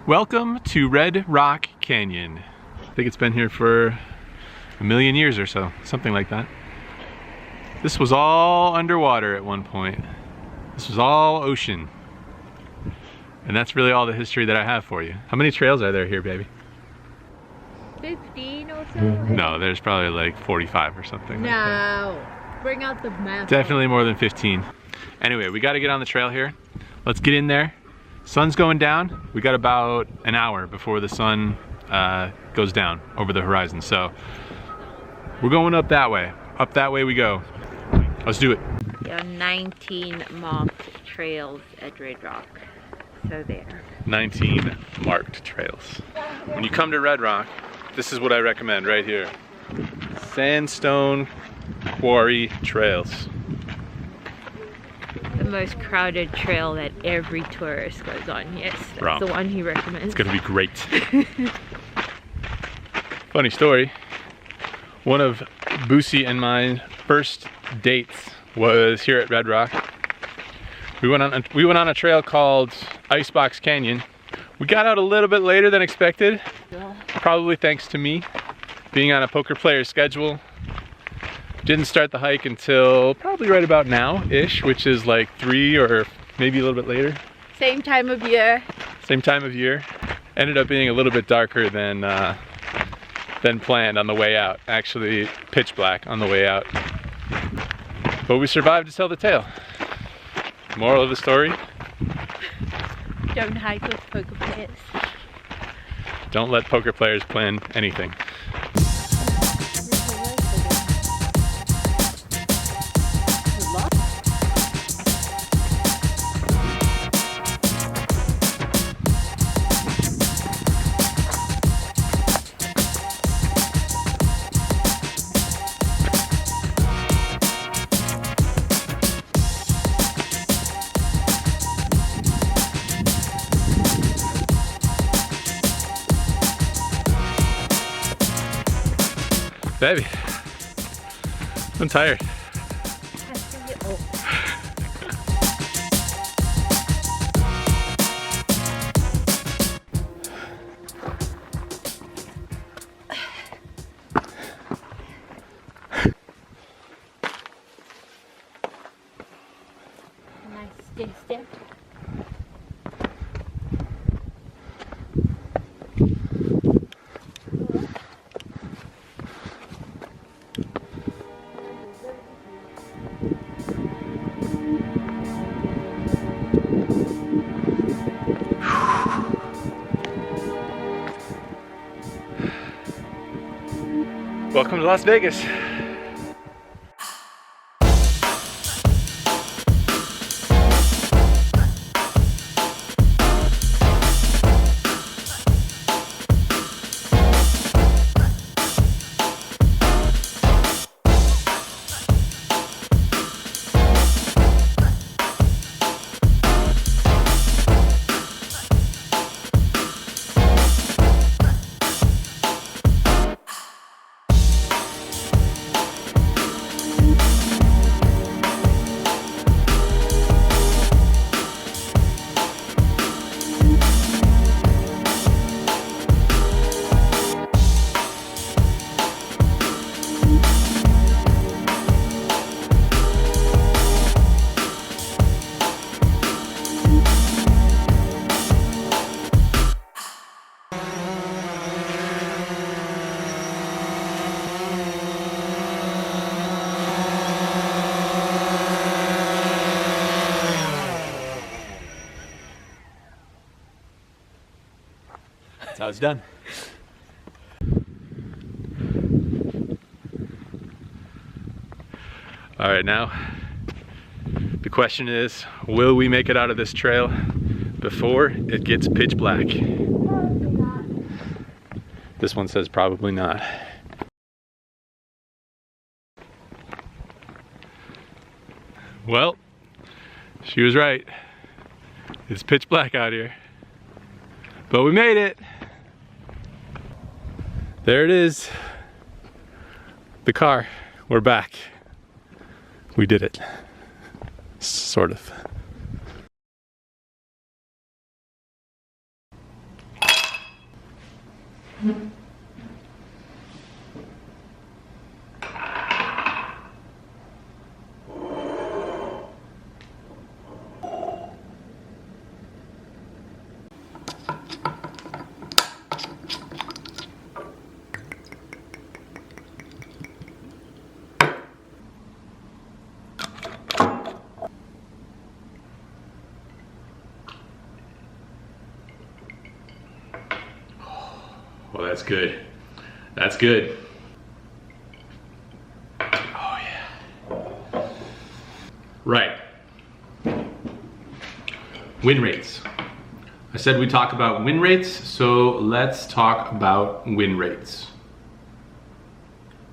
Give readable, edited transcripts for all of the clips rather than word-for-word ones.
Welcome to Red Rock Canyon. I think it's been here for 1,000,000 years or so, something like that. This was all underwater at one point. This was all ocean. And that's really all the history that I have for you. How many trails are there here, baby? 15 or so? No, there's probably like 45 or something. No. Like that. Bring out the map. Definitely more than 15. Anyway, we gotta get on the trail here. Let's get in there. Sun's going down. We got about an hour before the sun goes down over the horizon. So we're going up that way. Up that way we go. Let's do it. There are 19 marked trails at Red Rock. So there. 19 marked trails. When you come to Red Rock, this is what I recommend right here. Sandstone quarry trails. The most crowded trail that every tourist goes on. Yes, that's Wrong. the one he recommends. It's gonna be great. Funny story. One of Boosie and my first dates was here at Red Rock. We went on a trail called Icebox Canyon. We got out a little bit later than expected, probably thanks to me being on a poker player's schedule. Didn't start the hike until probably right about now-ish, which is like 3 or maybe a little bit later. Same time of year. Same time of year. Ended up being a little bit darker than planned on the way out. Actually, pitch black on the way out. But we survived to tell the tale. Moral of the story? Don't hike with poker players. Don't let poker players plan anything. Baby, I'm tired. Nice step. Welcome to Las Vegas. That's how it's done. All right, now the question is, will we make it out of this trail before it gets pitch black? This one says probably not. Well, she was right. It's pitch black out here. But we made it. There it is. The car. We're back. We did it. Sort of. Well, that's good. That's good. Oh yeah. Right. Win rates. I said we talk about win rates, so let's talk about win rates.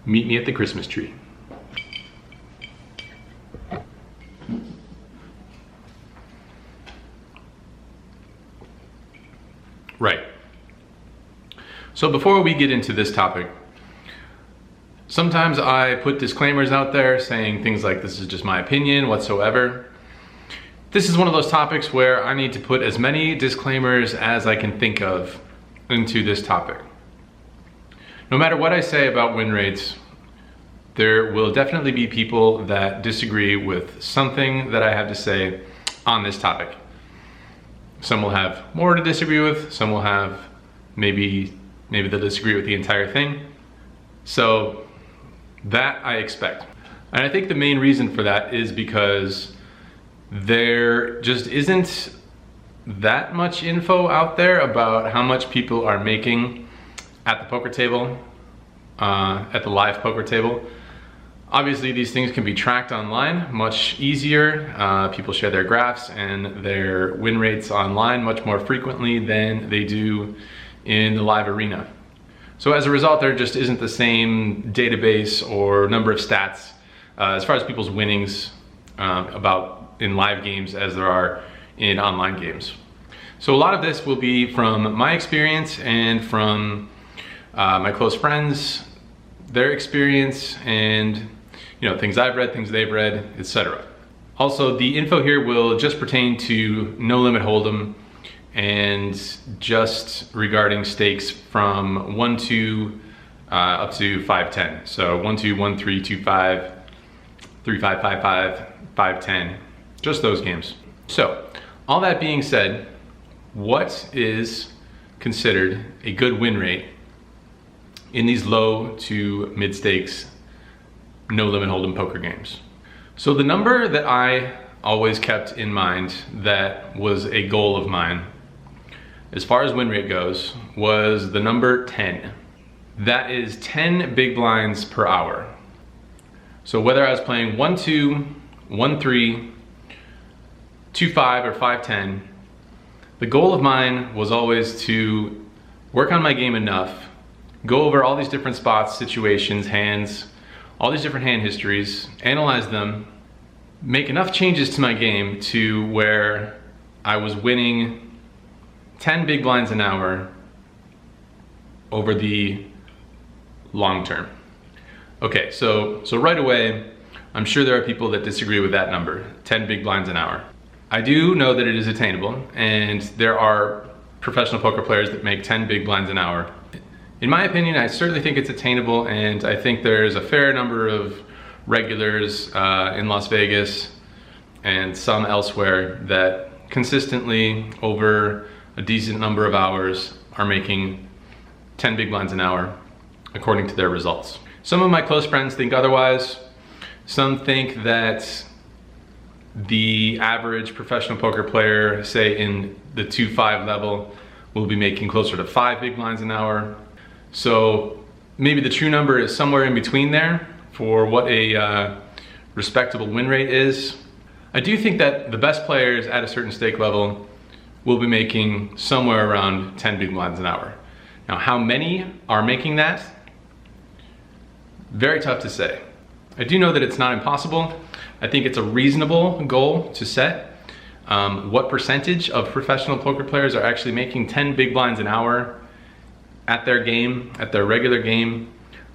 Meet me at the Christmas tree. Right. So before we get into this topic, sometimes I put disclaimers out there saying things like this is just my opinion whatsoever. This is one of those topics where I need to put as many disclaimers as I can think of into this topic. No matter what I say about win rates, there will definitely be people that disagree with something that I have to say on this topic. Some will have more to disagree with, some will have maybe they'll disagree with the entire thing. So that I expect. And I think the main reason for that is because there just isn't that much info out there about how much people are making at the poker table, at the live poker table. Obviously these things can be tracked online much easier. People share their graphs and their win rates online much more frequently than they do in the live arena. So as a result, there just isn't the same database or number of stats as far as people's winnings about in live games as there are in online games. So a lot of this will be from my experience and from my close friends, their experience, and things I've read, things they've read, etc. Also, the info here will just pertain to no limit hold'em and just regarding stakes from 1-2 up to 5-10. So 1-2, 1-3, 2-5, 3-5, 5-5, 5-10, just those games. So all that being said, what is considered a good win rate in these low to mid stakes no limit hold'em poker games? So the number that I always kept in mind that was a goal of mine as far as win rate goes was the number 10. That is 10 big blinds per hour. So whether I was playing 1-2, 1-3, 2-5 or 5-10, the goal of mine was always to work on my game enough, go over all these different spots, situations, hands, all these different hand histories, analyze them, make enough changes to my game to where I was winning 10 big blinds an hour over the long term. Okay, so right away, I'm sure there are people that disagree with that number, 10 big blinds an hour. I do know that it is attainable, and there are professional poker players that make 10 big blinds an hour. In my opinion, I certainly think it's attainable, and I think there's a fair number of regulars in Las Vegas and some elsewhere that consistently over a decent number of hours are making 10 big blinds an hour according to their results. Some of my close friends think otherwise. Some think that the average professional poker player, say in the 2-5 level, will be making closer to 5 big blinds an hour. So maybe the true number is somewhere in between there for what a respectable win rate is. I do think that the best players at a certain stake level will be making somewhere around 10 big blinds an hour. Now, how many are making that? Very tough to say. I do know that it's not impossible. I think it's a reasonable goal to set. What percentage of professional poker players are actually making 10 big blinds an hour at their game, at their regular game?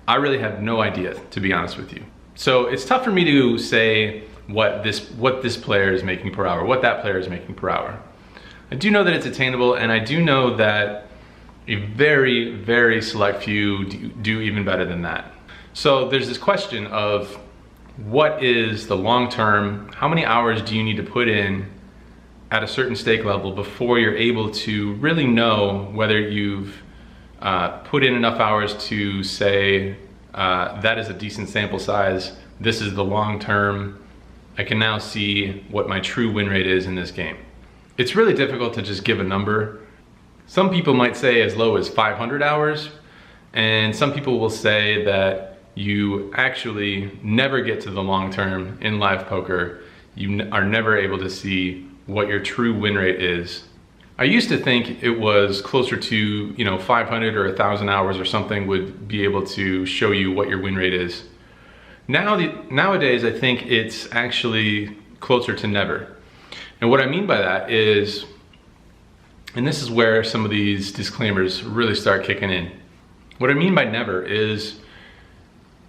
I really have no idea, to be honest with you. So it's tough for me to say what this player is making per hour, what that player is making per hour. I do know that it's attainable, and I do know that A very, very select few do even better than that. So there's this question of what is the long term, how many hours do you need to put in at a certain stake level before you're able to really know whether you've put in enough hours to say that is a decent sample size, this is the long term, I can now see what my true win rate is in this game. It's really difficult to just give a number. Some people might say as low as 500 hours, and some people will say that you actually never get to the long term in live poker. You are never able to see what your true win rate is. I used to think it was closer to 500 or 1,000 hours or something would be able to show you what your win rate is. Nowadays I think it's actually closer to never. And what I mean by that is, and this is where some of these disclaimers really start kicking in. What I mean by never is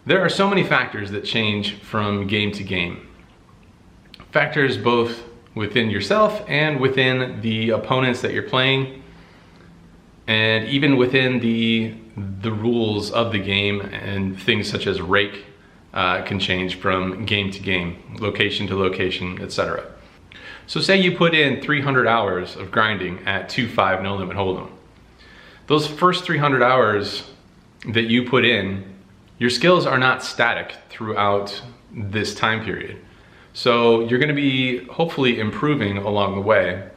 there are so many factors that change from game to game. Factors both within yourself and within the opponents that you're playing, and even within the rules of the game, and things such as rake can change from game to game, location to location, etc. So say you put in 300 hours of grinding at 2-5 no limit hold'em. Those first 300 hours that you put in, your skills are not static throughout this time period. So you're gonna be hopefully improving along the way.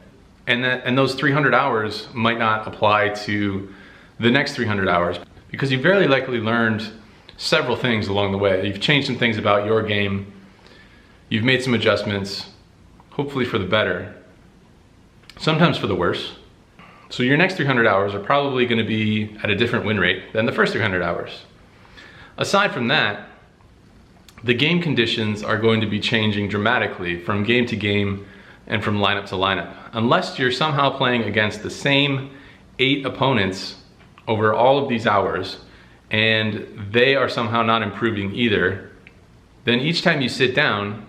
And those 300 hours might not apply to the next 300 hours because you've very likely learned several things along the way. You've changed some things about your game. You've made some adjustments, hopefully for the better, sometimes for the worse. So your next 300 hours are probably gonna be at a different win rate than the first 300 hours. Aside from that, the game conditions are going to be changing dramatically from game to game and from lineup to lineup. Unless you're somehow playing against the same 8 opponents over all of these hours and they are somehow not improving either, then each time you sit down,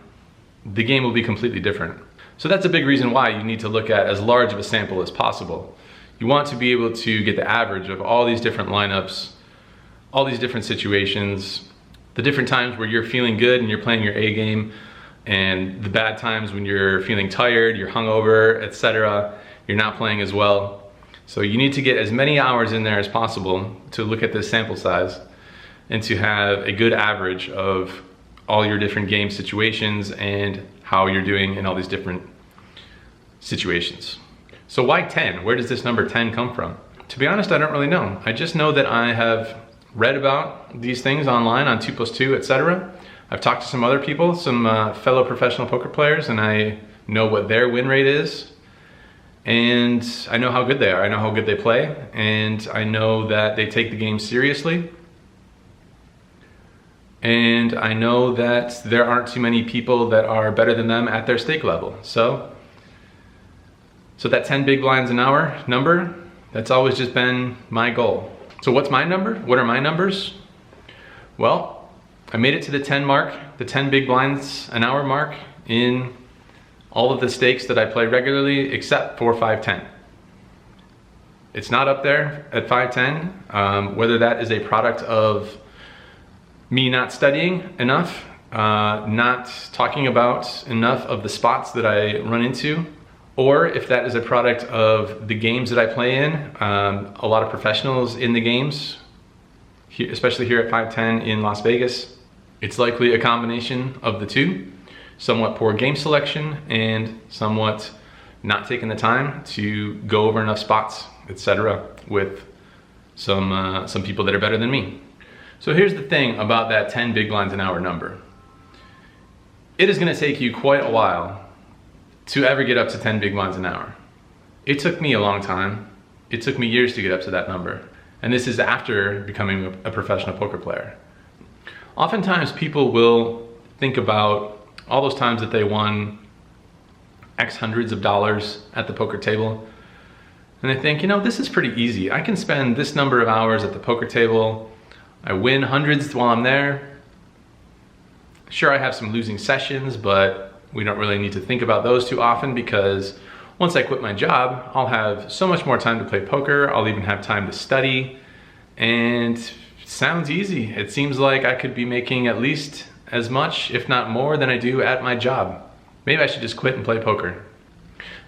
the game will be completely different. So that's a big reason why you need to look at as large of a sample as possible. You want to be able to get the average of all these different lineups, all these different situations, the different times where you're feeling good and you're playing your A game, and the bad times when you're feeling tired, you're hungover, etc., you're not playing as well. So you need to get as many hours in there as possible to look at this sample size and to have a good average of all your different game situations and how you're doing in all these different situations. So why 10? Where does this number 10 come from? To be honest, I don't really know. I just know that I have read about these things online on 2+2, etc. I've talked to some other people, some fellow professional poker players, and I know what their win rate is. And I know how good they are, I know how good they play, and I know that they take the game seriously. And I know that there aren't too many people that are better than them at their stake level. So that 10 big blinds an hour number, that's always just been my goal. So what's my number? What are my numbers? Well, I made it to the 10 mark, the 10 big blinds an hour mark in all of the stakes that I play regularly except for 5-10. It's not up there at 5-10, whether that is a product of me not studying enough, not talking about enough of the spots that I run into, or if that is a product of the games that I play in. A lot of professionals in the games, especially here at 5-10 in Las Vegas, it's likely a combination of the two. Somewhat poor game selection and somewhat not taking the time to go over enough spots, etc., with some people that are better than me. So here's the thing about that 10 big blinds an hour number. It is going to take you quite a while to ever get up to 10 big blinds an hour. It took me a long time. It took me years to get up to that number. And this is after becoming a professional poker player. Oftentimes people will think about all those times that they won X hundreds of dollars at the poker table, and they think, this is pretty easy. I can spend this number of hours at the poker table. I win hundreds while I'm there. Sure, I have some losing sessions, but we don't really need to think about those too often because Once I quit my job, I'll have so much more time to play poker. I'll even have time to study. And it sounds easy. It seems like I could be making at least as much, if not more, than I do at my job. Maybe I should just quit and play poker.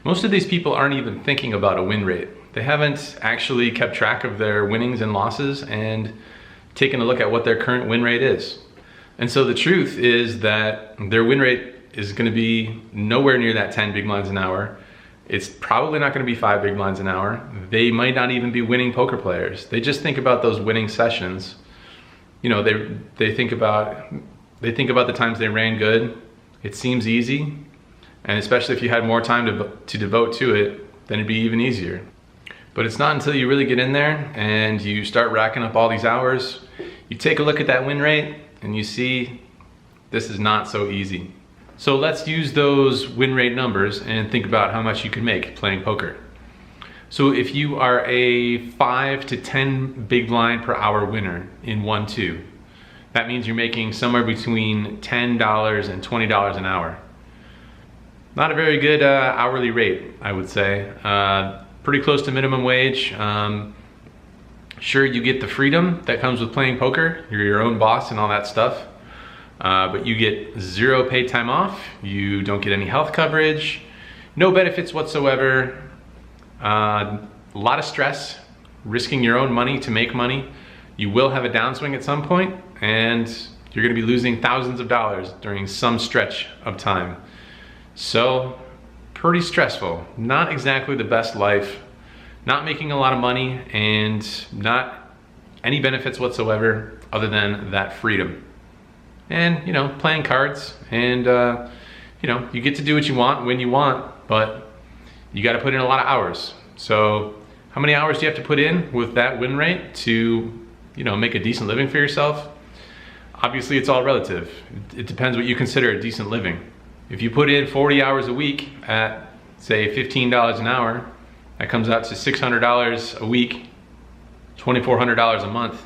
Most of these people aren't even thinking about a win rate. They haven't actually kept track of their winnings and losses and taken a look at what their current win rate is. And so the truth is that their win rate is going to be nowhere near that 10 big blinds an hour. It's probably not going to be 5 big blinds an hour. They might not even be winning poker players. They just think about those winning sessions. You know, they think about the times they ran good. It seems easy, and especially if you had more time to devote to it, then it'd be even easier. But it's not until you really get in there and you start racking up all these hours, you take a look at that win rate and you see this is not so easy. So let's use those win rate numbers and think about how much you can make playing poker. So if you are a 5 to 10 big blind per hour winner in 1-2, that means you're making somewhere between $10 and $20 an hour. Not a very good hourly rate, I would say. Pretty close to minimum wage. Sure, you get the freedom that comes with playing poker. You're your own boss and all that stuff. But you get 0 paid time off. You don't get any health coverage. No benefits whatsoever. A lot of stress, risking your own money to make money. You will have a downswing at some point, and you're gonna be losing thousands of dollars during some stretch of time. So, pretty stressful. Not exactly the best life. Not making a lot of money, and not any benefits whatsoever other than that freedom. And, you know, playing cards, and you know, you get to do what you want when you want, but you got to put in a lot of hours. So how many hours do you have to put in with that win rate to, you know, make a decent living for yourself? Obviously, it's all relative. It depends what you consider a decent living. If you put in 40 hours a week at, say, $15 an hour, that comes out to $600 a week, $2,400 a month.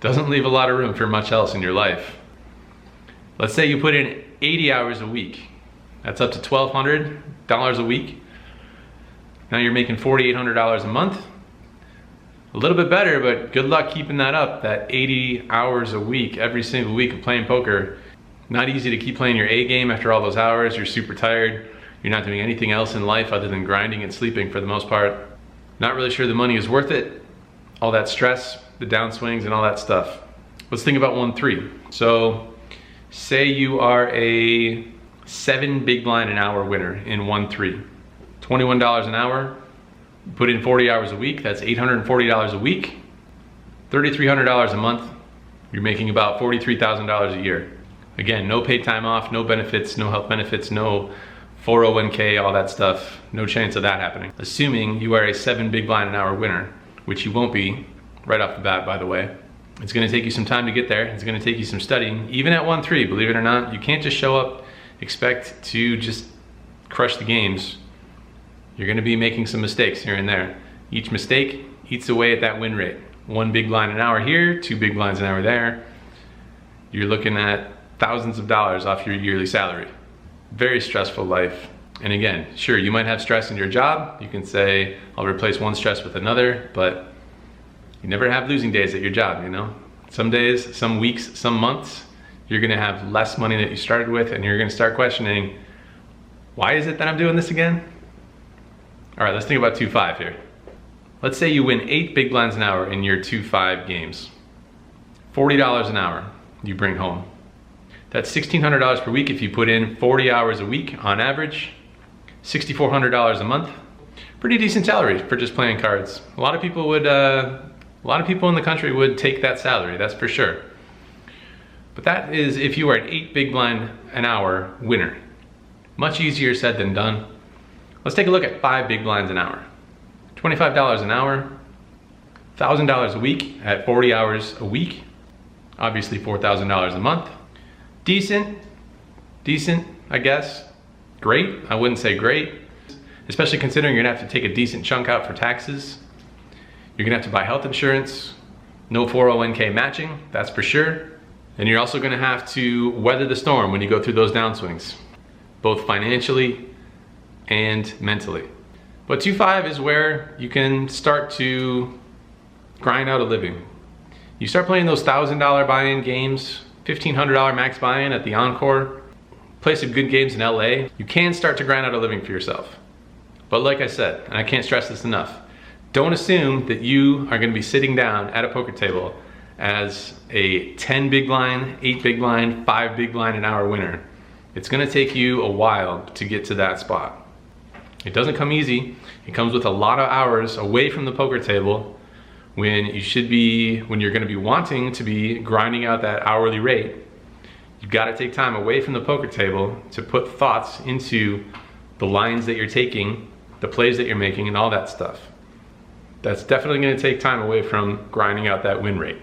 Doesn't leave a lot of room for much else in your life. Let's say you put in 80 hours a week. That's up to $1,200 a week. Now you're making $4,800 a month. A little bit better, but good luck keeping that up, that 80 hours a week, every single week of playing poker. Not easy to keep playing your A game after all those hours. You're super tired. You're not doing anything else in life other than grinding and sleeping for the most part. Not really sure the money is worth it. All that stress, the downswings and all that stuff. Let's think about 1-3. So say you are a 7 big blind an hour winner in 1-3. $21 an hour, put in 40 hours a week, that's $840 a week. $3,300 a month, you're making about $43,000 a year. Again, no paid time off, no benefits, no health benefits, no 401k, all that stuff. No chance of that happening. Assuming you are a 7 big blind an hour winner, which you won't be right off the bat, by the way. It's gonna take you some time to get there. It's gonna take you some studying. Even at 1-3, believe it or not, you can't just show up, expect to just crush the games. You're gonna be making some mistakes here and there. Each mistake eats away at that win rate. 1 big blind an hour here, 2 big blinds an hour there. You're looking at thousands of dollars off your yearly salary. Very stressful life. And again, sure, you might have stress in your job. You can say, I'll replace one stress with another, but you never have losing days at your job, you know? Some days, some weeks, some months, you're gonna have less money that you started with, and you're gonna start questioning, why is it that I'm doing this again? All right, let's think about 2-5 here. Let's say you win 8 big blinds an hour in your 2-5 games. $40 an hour you bring home. That's $1,600 per week if you put in 40 hours a week on average. $6,400 a month. Pretty decent salary for just playing cards. A lot of people in the country would take that salary, that's for sure. But that is if you are an 8 big blind an hour winner. Much easier said than done. Let's take a look at 5 big blinds an hour. $25 an hour, $1,000 a week at 40 hours a week. Obviously $4,000 a month. Decent, I guess. Great, I wouldn't say great. Especially considering you're gonna have to take a decent chunk out for taxes. You're gonna have to buy health insurance. No 401k matching, that's for sure. And you're also gonna have to weather the storm when you go through those downswings. Both financially and mentally. But 2.5 is where you can start to grind out a living. You start playing those $1,000 buy-in games, $1,500 max buy-in at the Encore, play some good games in LA, you can start to grind out a living for yourself. But like I said, and I can't stress this enough, don't assume that you are gonna be sitting down at a poker table as a 10 big blind, 8 big blind, 5 big blind an hour winner. It's gonna take you a while to get to that spot. It doesn't come easy. It comes with a lot of hours away from the poker table when you're gonna be wanting to be grinding out that hourly rate. You've gotta take time away from the poker table to put thoughts into the lines that you're taking, the plays that you're making, and all that stuff. That's definitely gonna take time away from grinding out that win rate.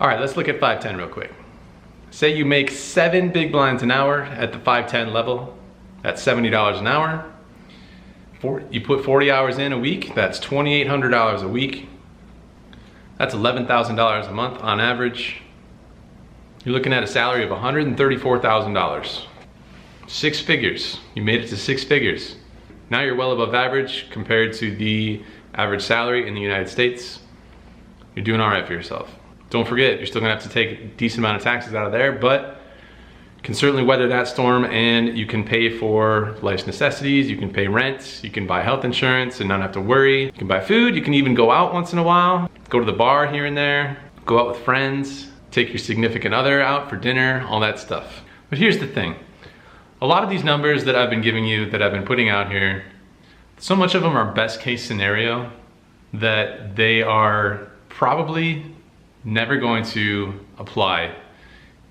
All right, let's look at 5-10 real quick. Say you make 7 big blinds an hour at the 5-10 level, that's $70 an hour. You put 40 hours in a week, that's $2,800 a week. That's $11,000 a month on average. You're looking at a salary of $134,000. 6 figures, you made it to 6 figures. Now you're well above average compared to the average salary in the United States. You're doing all right for yourself. Don't forget, you're still gonna have to take a decent amount of taxes out of there, but you can certainly weather that storm, and you can pay for life's necessities, you can pay rent, you can buy health insurance and not have to worry. You can buy food, you can even go out once in a while, go to the bar here and there, go out with friends, take your significant other out for dinner, all that stuff. But here's the thing. A lot of these numbers that I've been giving you, that I've been putting out here, so much of them are best case scenario that they are probably never going to apply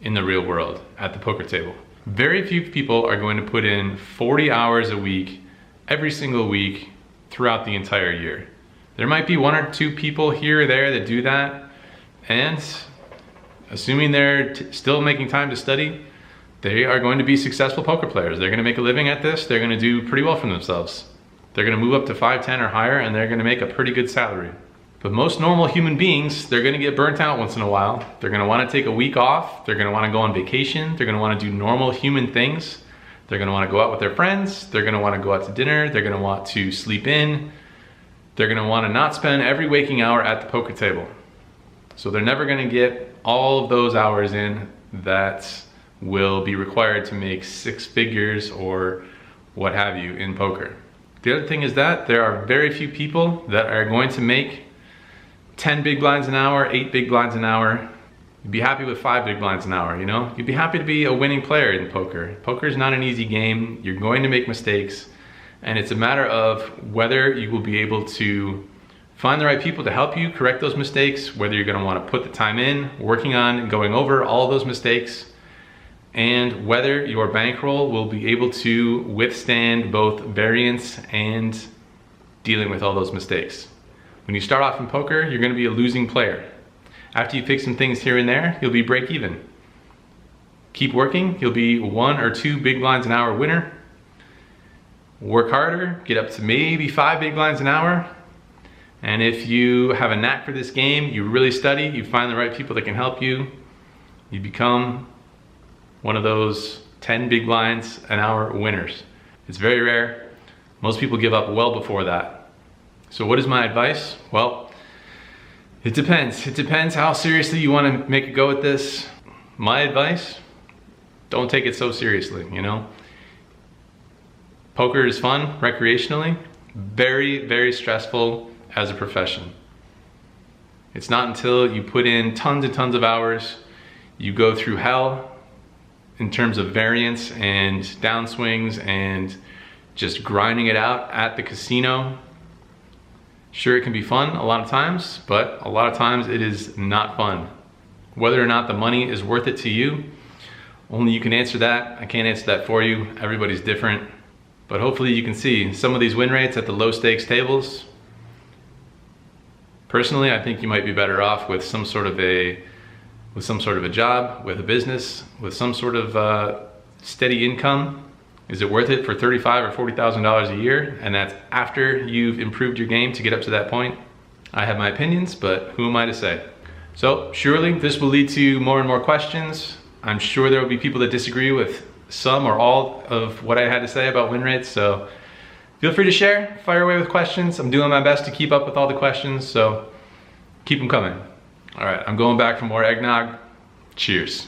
in the real world at the poker table. Very few people are going to put in 40 hours a week, every single week, throughout the entire year. There might be 1 or 2 people here or there that do that, and assuming they're still making time to study, they are going to be successful poker players. They're gonna make a living at this, they're gonna do pretty well for themselves. They're gonna move up to 5-10 or higher, and they're gonna make a pretty good salary. But most normal human beings, they're gonna get burnt out once in a while. They're gonna wanna take a week off. They're gonna wanna go on vacation. They're gonna wanna do normal human things. They're gonna wanna go out with their friends. They're gonna wanna go out to dinner. They're gonna want to sleep in. They're gonna wanna not spend every waking hour at the poker table. So they're never gonna get all of those hours in that will be required to make 6 figures or what have you in poker. The other thing is that there are very few people that are going to make 10 big blinds an hour, 8 big blinds an hour. You'd be happy with 5 big blinds an hour, you know? You'd be happy to be a winning player in poker. Poker is not an easy game. You're going to make mistakes, and it's a matter of whether you will be able to find the right people to help you correct those mistakes, whether you're gonna wanna put the time in, working on going over all those mistakes, and whether your bankroll will be able to withstand both variance and dealing with all those mistakes. When you start off in poker, you're gonna be a losing player. After you fix some things here and there, you'll be break even. Keep working, you'll be 1 or 2 big blinds an hour winner. Work harder, get up to maybe 5 big blinds an hour. And if you have a knack for this game, you really study, you find the right people that can help you, you become one of those 10 big blinds an hour winners. It's very rare. Most people give up well before that. So what is my advice? Well, it depends. It depends how seriously you want to make a go at this. My advice, don't take it so seriously, you know? Poker is fun recreationally, very, very stressful as a profession. It's not until you put in tons and tons of hours, you go through hell in terms of variance and downswings and just grinding it out at the casino. Sure, it can be fun a lot of times, but a lot of times it is not fun. Whether or not the money is worth it to you, only you can answer that. I can't answer that for you. Everybody's different. But hopefully you can see some of these win rates at the low stakes tables. Personally, I think you might be better off with some sort of a job, with a business, with some sort of steady income. Is it worth it for $35,000 or $40,000 a year? And that's after you've improved your game to get up to that point. I have my opinions, but who am I to say? So surely this will lead to more and more questions. I'm sure there will be people that disagree with some or all of what I had to say about win rates. So feel free to share, fire away with questions. I'm doing my best to keep up with all the questions, so keep them coming. All right, I'm going back for more eggnog. Cheers.